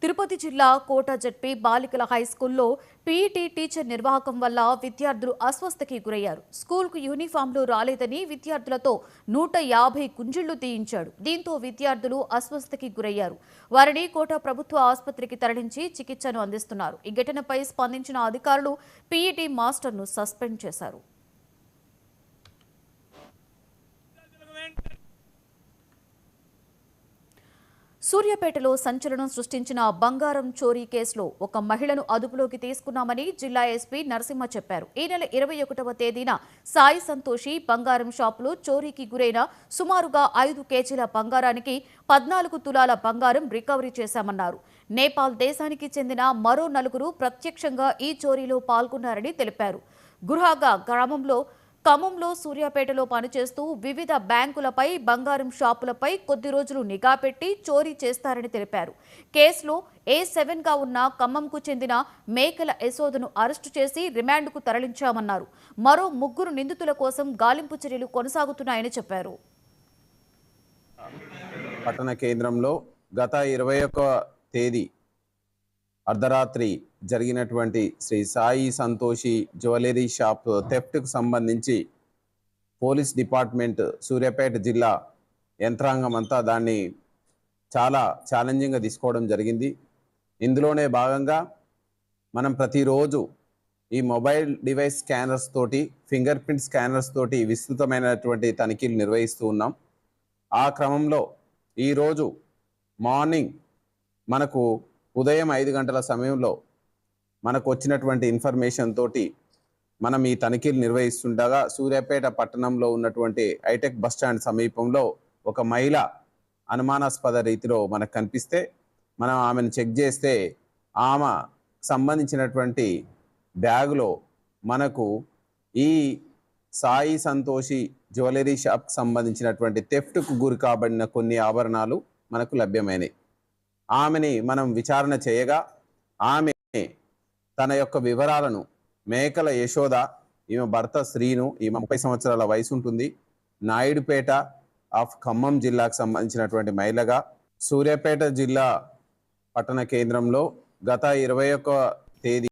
తిరుపతి జిల్లా కోట జడ్పీ బాలికల హైస్కూల్లో PET teacher నిర్వాహకం వల్ల విద్యార్థులు అస్వస్థకి గురయ్యారు. స్కూల్కు యూనిఫామ్లు రాలేదని విద్యార్థులతో 150 కుంజిళ్లు తీయించాడు. దీంతో విద్యార్థులు అస్వస్థకి గురయ్యారు. వారిని కోట ప్రభుత్వ ఆసుపత్రికి తరలించి చికిత్సను అందిస్తున్నారు. ఈ ఘటనపై స్పందించిన అధికారులు పీఈటీ మాస్టర్ను సస్పెండ్ చేశారు. సూర్యాపేటలో సంచలనం సృష్టించిన బంగారం చోరీ కేసులో ఒక మహిళను అదుపులోకి తీసుకున్నామని జిల్లా ఎస్పీ నరసింహ చెప్పారు. ఈ నెల 21వ తేదీన సాయి సంతోషి బంగారం షాపులో చోరీకి గురైన సుమారుగా 5 కేజీల బంగారానికి 14 తులాల బంగారం రికవరీ చేశామన్నారు. నేపాల్ దేశానికి చెందిన మరో 4 ప్రత్యక్షంగా ఈ చోరీలో పాల్గొన్నారని తెలిపారు. గుర్హాగా గ్రామంలో ఖమ్మంలో సూర్యాపేటలో పనిచేస్తూ వివిధ బ్యాంకులపై బంగారం షాపులపై కొద్ది రోజులు నిఘా పెట్టి చోరీ చేస్తారని తెలిపారు. కేసులో A7గా ఉన్న ఖమ్మంకు చెందిన మేకల యశోదను అరెస్టు చేసి రిమాండ్కు తరలించామన్నారు. మరో 3 నిందితుల కోసం గాలింపు చర్యలు కొనసాగుతున్నాయని చెప్పారు. పట్టణ కేంద్రంలో గత 21వ తేదీ అర్ధరాత్రి జరిగినటువంటి శ్రీ సాయి సంతోషి జ్యువెలరీ షాప్ థెఫ్ట్కు సంబంధించి పోలీస్ డిపార్ట్మెంట్ సూర్యాపేట జిల్లా యంత్రాంగం అంతా దాన్ని చాలా ఛాలెంజింగ్గా తీసుకోవడం జరిగింది. ఇందులోనే భాగంగా మనం ప్రతిరోజు ఈ మొబైల్ డివైస్ స్కానర్స్ తోటి, ఫింగర్ ప్రింట్ స్కానర్స్ తోటి విస్తృతమైనటువంటి తనిఖీలు నిర్వహిస్తూ ఉన్నాం. ఆ క్రమంలో ఈరోజు మార్నింగ్ మనకు ఉదయం 5 గంటల సమయంలో మనకు వచ్చినటువంటి ఇన్ఫర్మేషన్ తోటి మనం ఈ తనిఖీలు నిర్వహిస్తుండగా సూర్యాపేట పట్టణంలో ఉన్నటువంటి హైటెక్ బస్టాండ్ సమీపంలో ఒక మహిళ అనుమానాస్పద రీతిలో మనకు కనిపిస్తే మనం ఆమెను చెక్ చేస్తే ఆమె సంబంధించినటువంటి బ్యాగులో మనకు ఈ సాయి సంతోషి జ్యువెలరీ షాప్కి సంబంధించినటువంటి థెఫ్ట్కు గురి కాబడిన కొన్ని ఆభరణాలు మనకు లభ్యమైనవి. ఆమెని మనం విచారణ చేయగా ఆమె తన యొక్క వివరాలను మేకల యశోద, ఈమె భర్త శ్రీను, ఈమె 30 సంవత్సరాల వయసు ఉంటుంది, నాయుడుపేట ఆఫ్ ఖమ్మం జిల్లాకు సంబంధించినటువంటి మహిళగా సూర్యాపేట జిల్లా పట్టణ కేంద్రంలో గత 21వ తేదీ